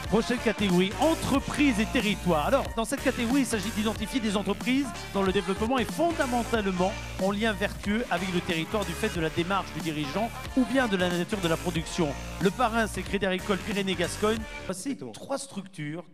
Prochaine catégorie, entreprises et territoires. Alors, dans cette catégorie, il s'agit d'identifier des entreprises dont le développement est fondamentalement en lien vertueux avec le territoire du fait de la démarche du dirigeant ou bien de la nature de la production. Le parrain, c'est Crédit Agricole Pyrénées-Gascogne. Voici trois structures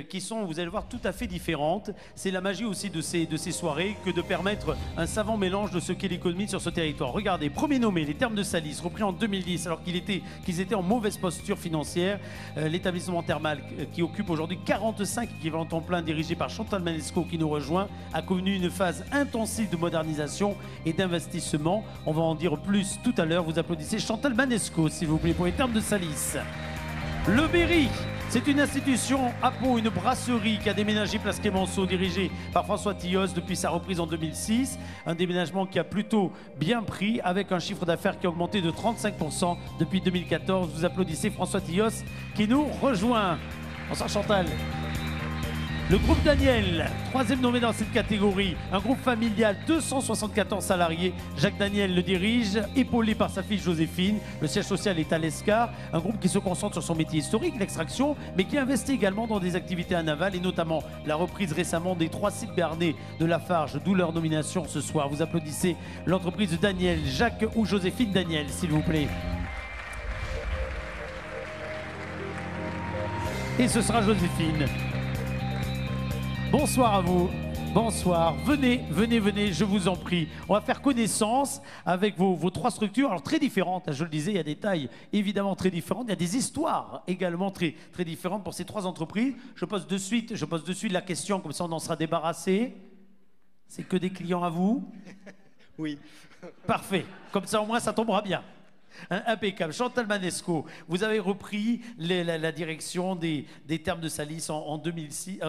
qui sont, vous allez voir, tout à fait différentes. C'est la magie aussi de ces soirées que de permettre un savant mélange de ce qu'est l'économie sur ce territoire. Regardez, premier nommé, les Thermes de Salis, repris en 2010 alors qu'ils étaient en mauvaise posture financière. L'établissement thermal qui occupe aujourd'hui 45 équivalents temps plein dirigé par Chantal Manesco qui nous rejoint a connu une phase intensive de modernisation et d'investissement. On va en dire plus tout à l'heure. Vous applaudissez Chantal Manesco s'il vous plaît pour les Thermes de Salis. Le Berry, c'est une institution à Pau, une brasserie qui a déménagé Place Clémenceau, dirigée par François Tillos depuis sa reprise en 2006. Un déménagement qui a plutôt bien pris, avec un chiffre d'affaires qui a augmenté de 35% depuis 2014. Vous applaudissez François Tillos qui nous rejoint. Bonsoir Chantal. Le groupe Daniel, troisième nommé dans cette catégorie, un groupe familial, 274 salariés. Jacques Daniel le dirige, épaulé par sa fille Joséphine. Le siège social est à l'Escar, un groupe qui se concentre sur son métier historique, l'extraction, mais qui investit également dans des activités en aval et notamment la reprise récemment des 3 sites bernais de Lafarge, d'où leur nomination ce soir. Vous applaudissez l'entreprise de Daniel, Jacques ou Joséphine Daniel, s'il vous plaît. Et ce sera Joséphine. Bonsoir à vous, bonsoir, venez, je vous en prie. On va faire connaissance avec vos trois structures, alors très différentes, je le disais, il y a des tailles évidemment très différentes, il y a des histoires également très différentes pour ces trois entreprises. Je pose de suite la question, comme ça on en sera débarrassé. C'est que des clients à vous? Oui. Parfait, comme ça au moins ça tombera bien. Impeccable. Chantal Manesco, vous avez repris la direction des Thermes de Salis en 2010,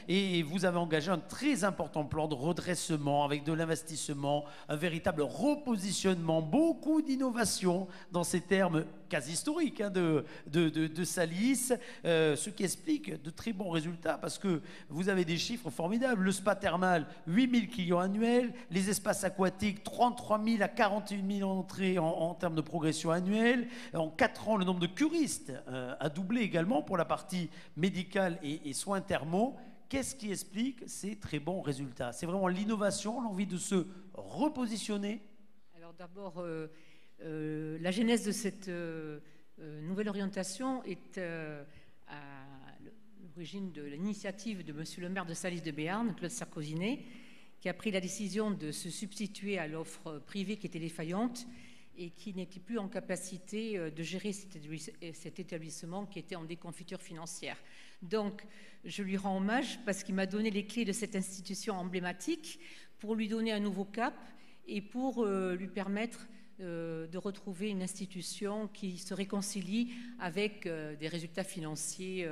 et vous avez engagé un très important plan de redressement avec de l'investissement, un véritable repositionnement, beaucoup d'innovation dans ces termes quasi historiques de Salis, ce qui explique de très bons résultats parce que vous avez des chiffres formidables. Le spa thermal, 8 000 clients annuels, les espaces aquatiques, 33 000 à 41 000 entrées en termes de progression annuelle. En 4 ans, le nombre de curistes a doublé également pour la partie médicale et soins thermaux. Qu'est-ce qui explique ces très bons résultats? C'est vraiment l'innovation, l'envie de se repositionner? Alors d'abord, la genèse de cette nouvelle orientation est à l'origine de l'initiative de Monsieur le maire de Salis de Béarn, Claude Sarkozinet, qui a pris la décision de se substituer à l'offre privée qui était défaillante et qui n'était plus en capacité de gérer cet établissement qui était en déconfiture financière. Donc, je lui rends hommage parce qu'il m'a donné les clés de cette institution emblématique pour lui donner un nouveau cap et pour lui permettre de retrouver une institution qui se réconcilie avec des résultats financiers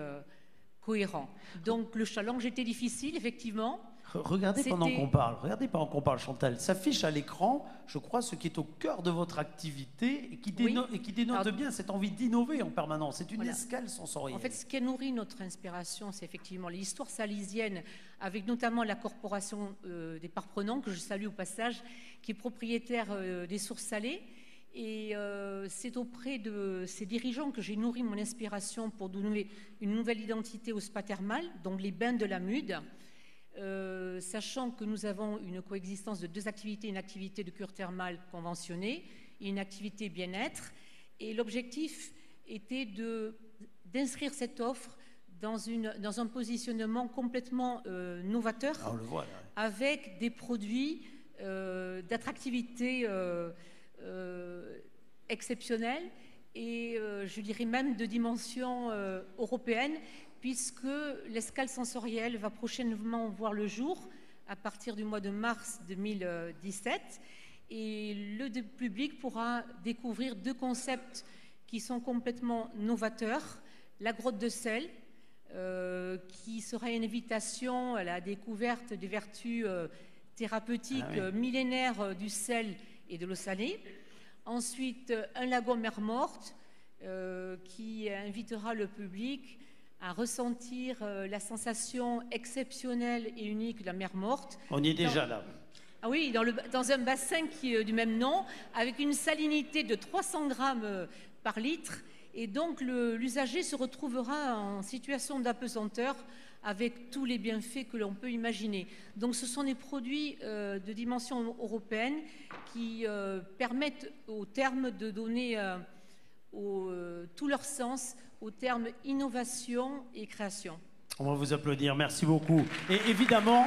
cohérents. Donc, le challenge était difficile, effectivement. Regardez pendant qu'on parle, Chantal, s'affiche à l'écran, je crois, ce qui est au cœur de votre activité et qui dénote bien cette envie d'innover en permanence. C'est une escale sensorielle. En fait, ce qui a nourri notre inspiration, c'est effectivement l'histoire salisienne, avec notamment la corporation des Parts-Prenants, que je salue au passage, qui est propriétaire des sources salées. Et c'est auprès de ces dirigeants que j'ai nourri mon inspiration pour donner une nouvelle identité au spa thermal, donc les bains de la Mude. Sachant que nous avons une coexistence de deux activités, une activité de cure thermale conventionnée et une activité bien-être. Et l'objectif était d'inscrire cette offre dans un positionnement complètement novateur, on le voit, là, avec des produits d'attractivité exceptionnelle et je dirais même de dimension européenne, puisque l'escale sensorielle va prochainement voir le jour à partir du mois de mars 2017 et le public pourra découvrir deux concepts qui sont complètement novateurs. La grotte de sel, qui sera une invitation à la découverte des vertus thérapeutiques millénaires du sel et de l'eau salée. Ensuite, un lagon mer morte qui invitera le public à ressentir la sensation exceptionnelle et unique de la mer morte. On y est déjà là. Ah oui, dans un bassin du même nom, avec une salinité de 300 grammes par litre Et donc l'usager se retrouvera en situation d'apesanteur avec tous les bienfaits que l'on peut imaginer. Donc ce sont des produits de dimension européenne qui permettent au terme de donner tout leur sens au terme innovation et création. On va vous applaudir, merci beaucoup. Et évidemment,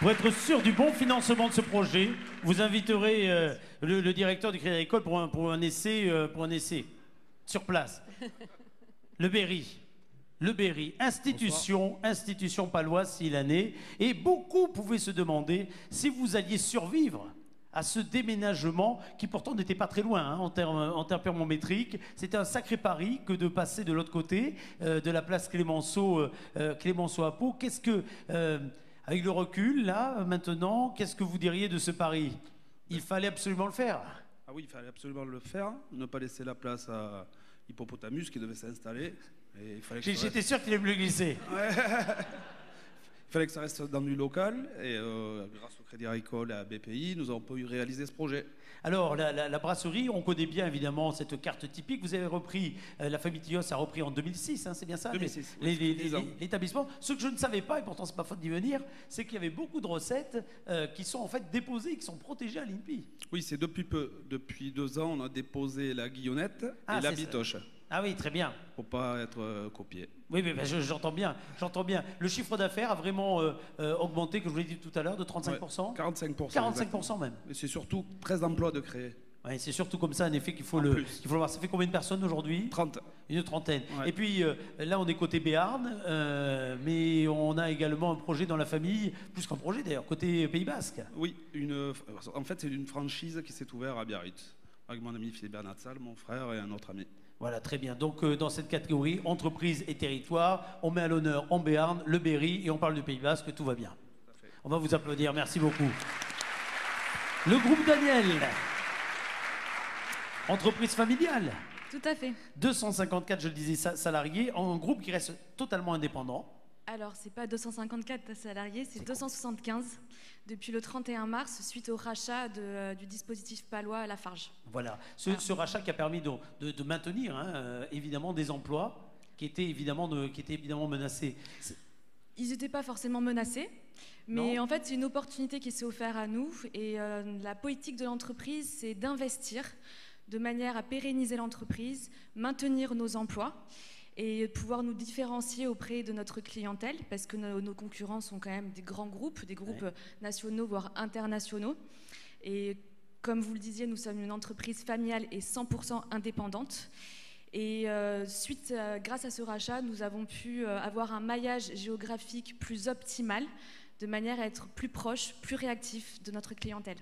pour être sûr du bon financement de ce projet, vous inviterez le directeur du Crédit Agricole pour un essai sur place. Le Berry, institution paloise s'il en est. Et beaucoup pouvaient se demander si vous alliez survivre à ce déménagement qui pourtant n'était pas très loin hein, en termes purement métriques. C'était un sacré pari que de passer de l'autre côté de la place Clémenceau à Pau. Qu'est-ce que, avec le recul, là, maintenant, qu'est-ce que vous diriez de ce pari? Il fallait absolument le faire. Ah oui, il fallait absolument le faire, ne pas laisser la place à Hippopotamus qui devait s'installer. J'étais sûr qu'il allait me le glisser. Ouais. Il fallait que ça reste dans du local et grâce au Crédit Agricole et à BPI, nous avons pu réaliser ce projet. Alors, la brasserie, on connaît bien évidemment cette carte typique. Vous avez repris, la famille Tillos a repris en 2006, hein, c'est bien ça 2006, l'établissement. Ce que je ne savais pas, et pourtant c'est pas faute d'y venir, c'est qu'il y avait beaucoup de recettes qui sont en fait déposées, qui sont protégées à l'INPI. Oui, c'est depuis peu. Depuis 2 ans, on a déposé la guillonnette et la bitoche. Ah oui, très bien. Pour pas être copié. Oui, mais j'entends bien. Le chiffre d'affaires a vraiment augmenté, comme je vous l'ai dit tout à l'heure, de 35%. 45%. 45% même. Et c'est surtout 13 emplois de créer. Oui, c'est surtout comme ça, en effet, qu'il faut voir. Ça fait combien de personnes aujourd'hui? 30. Une trentaine. Ouais. Et puis là, on est côté Béarn, mais on a également un projet dans la famille, plus qu'un projet d'ailleurs, côté Pays Basque. Oui, en fait, c'est une franchise qui s'est ouverte à Biarritz, avec mon ami Philippe Bernat Salle, mon frère et un autre ami. Voilà, très bien. Donc, dans cette catégorie, entreprise et territoire, on met à l'honneur en Béarn, le Berry, et on parle du Pays Basque, tout va bien. On va vous applaudir, merci beaucoup. Le groupe Daniel, entreprise familiale. Tout à fait. 254, je le disais, salariés, un groupe qui reste totalement indépendant. Alors, c'est pas 254 salariés, c'est 275 depuis le 31 mars, suite au rachat du dispositif palois Lafarge. Voilà, ce rachat qui a permis de maintenir évidemment des emplois qui étaient évidemment menacés. Ils n'étaient pas forcément menacés, mais en fait, c'est une opportunité qui s'est offerte à nous. Et la politique de l'entreprise, c'est d'investir de manière à pérenniser l'entreprise, maintenir nos emplois et pouvoir nous différencier auprès de notre clientèle, parce que nos concurrents sont quand même des grands groupes, des groupes nationaux, voire internationaux. Et comme vous le disiez, nous sommes une entreprise familiale et 100% indépendante. Et grâce à ce rachat, nous avons pu avoir un maillage géographique plus optimal, de manière à être plus proche, plus réactif de notre clientèle.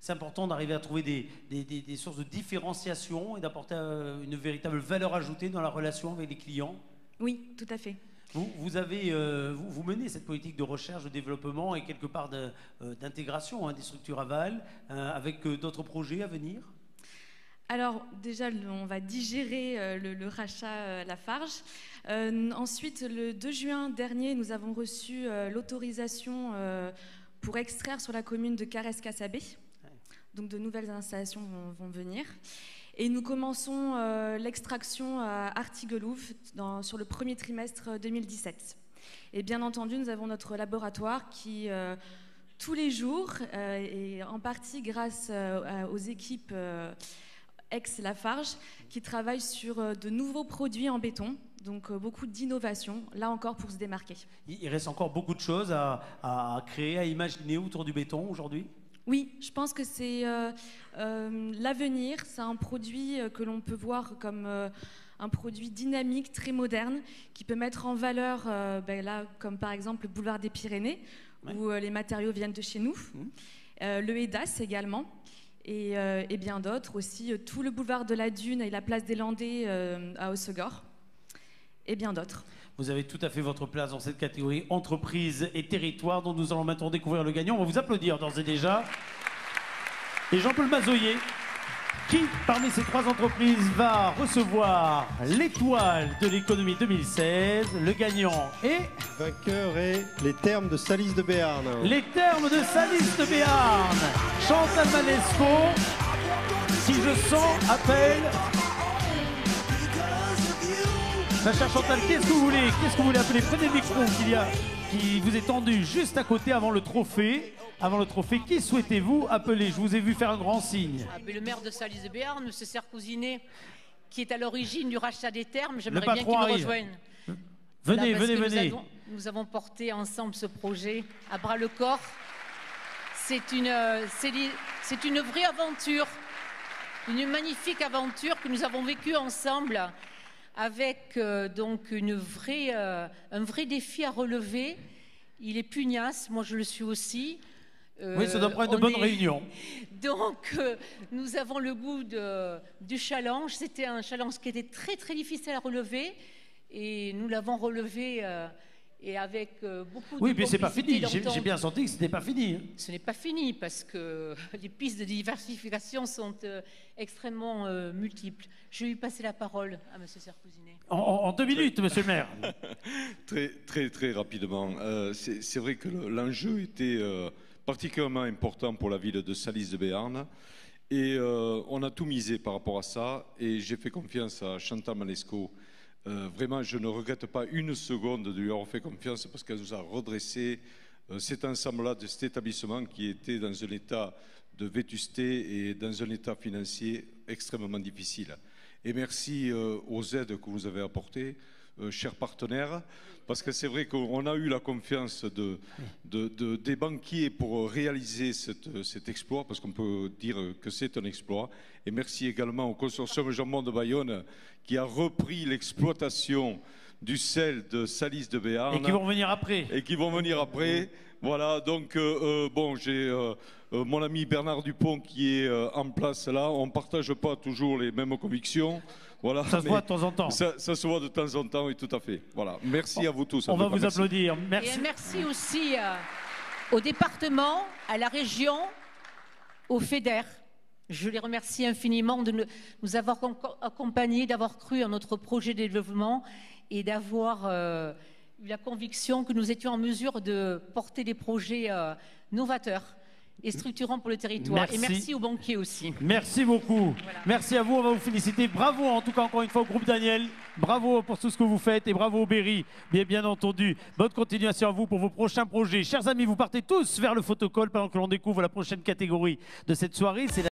C'est important d'arriver à trouver des sources de différenciation et d'apporter une véritable valeur ajoutée dans la relation avec les clients. Oui, tout à fait. Vous menez cette politique de recherche, de développement et quelque part d'intégration des structures aval avec d'autres projets à venir? Alors déjà, on va digérer le rachat Lafarge. Ensuite, le 2 juin dernier, nous avons reçu l'autorisation pour extraire sur la commune de Carrez-Cassabé. Donc de nouvelles installations vont venir. Et nous commençons l'extraction à Artiguelouve sur le premier trimestre 2017. Et bien entendu, nous avons notre laboratoire qui, tous les jours, et en partie grâce aux équipes ex-Lafarge, qui travaillent sur de nouveaux produits en béton. Donc beaucoup d'innovation, là encore pour se démarquer. Il reste encore beaucoup de choses à créer, à imaginer autour du béton aujourd'hui? Oui, je pense que c'est l'avenir. C'est un produit que l'on peut voir comme un produit dynamique, très moderne, qui peut mettre en valeur, là, comme par exemple le boulevard des Pyrénées, où les matériaux viennent de chez nous, le EDAS également, et bien d'autres aussi, tout le boulevard de la Dune et la place des Landais à Hossegor, et bien d'autres. Vous avez tout à fait votre place dans cette catégorie entreprise et territoire dont nous allons maintenant découvrir le gagnant. On va vous applaudir d'ores et déjà. Et Jean-Paul Mazoyer, qui parmi ces 3 entreprises va recevoir l'étoile de l'économie 2016. Le gagnant est... Vainqueur est les Thermes de Salis de Béarn. Les Thermes de Salis de Béarn. Chantal Manesco, si je sens, appelle Ma chère Chantal, qu'est-ce que vous voulez? Qu'est-ce que vous voulez appeler? Prenez le micro qui vous est tendu juste à côté avant le trophée. Avant le trophée, qui souhaitez-vous appeler? Je vous ai vu faire un grand signe. Ah, mais le maire de Salis de Béarn, M. Sercousinet, qui est à l'origine du rachat des termes, j'aimerais bien qu'il me rejoigne. Venez, venez. Nous avons porté ensemble ce projet à bras-le-corps. C'est une vraie aventure, une magnifique aventure que nous avons vécue ensemble avec donc un vrai défi à relever. Il est pugnace, moi je le suis aussi. Oui, ça doit prendre de bonnes réunions. Donc, nous avons le goût du challenge. C'était un challenge qui était très, très difficile à relever. Et nous l'avons relevé et avec beaucoup de... Oui, mais c'est pas fini. J'ai bien senti que ce n'était pas fini. Hein. Ce n'est pas fini parce que les pistes de diversification sont extrêmement multiples. Je vais lui passer la parole à M. Sercousinet. En 2 minutes, monsieur le maire. Très rapidement. C'est vrai que l'enjeu était... particulièrement important pour la ville de Salis de Béarn. Et on a tout misé par rapport à ça. Et j'ai fait confiance à Chantal Manesco. Vraiment, je ne regrette pas une seconde de lui avoir fait confiance parce qu'elle nous a redressé cet ensemble-là de cet établissement qui était dans un état de vétusté et dans un état financier extrêmement difficile. Et merci aux aides que vous avez apportées, chers partenaires, parce que c'est vrai qu'on a eu la confiance des banquiers pour réaliser cet exploit, parce qu'on peut dire que c'est un exploit. Et merci également au consortium Jambon de Bayonne qui a repris l'exploitation du sel de Salis de Béarn. Et qui vont venir après. Et qui vont venir après. Voilà, donc bon, j'ai mon ami Bernard Dupont qui est en place là. On ne partage pas toujours les mêmes convictions. Voilà, ça se voit de temps en temps. Ça se voit de temps en temps, oui, tout à fait. Voilà. Merci à vous tous. On va vous applaudir. Merci. Et merci aussi au département, à la région, au FEDER. Je les remercie infiniment de nous avoir accompagnés, d'avoir cru en notre projet de développement et d'avoir eu la conviction que nous étions en mesure de porter des projets novateurs et structurants pour le territoire. Merci. Et merci aux banquiers aussi. Merci beaucoup. Voilà. Merci à vous, on va vous féliciter. Bravo en tout cas encore une fois au groupe Daniel. Bravo pour tout ce que vous faites et bravo au Berry, bien entendu. Bonne continuation à vous pour vos prochains projets. Chers amis, vous partez tous vers le photocall pendant que l'on découvre la prochaine catégorie de cette soirée. C'est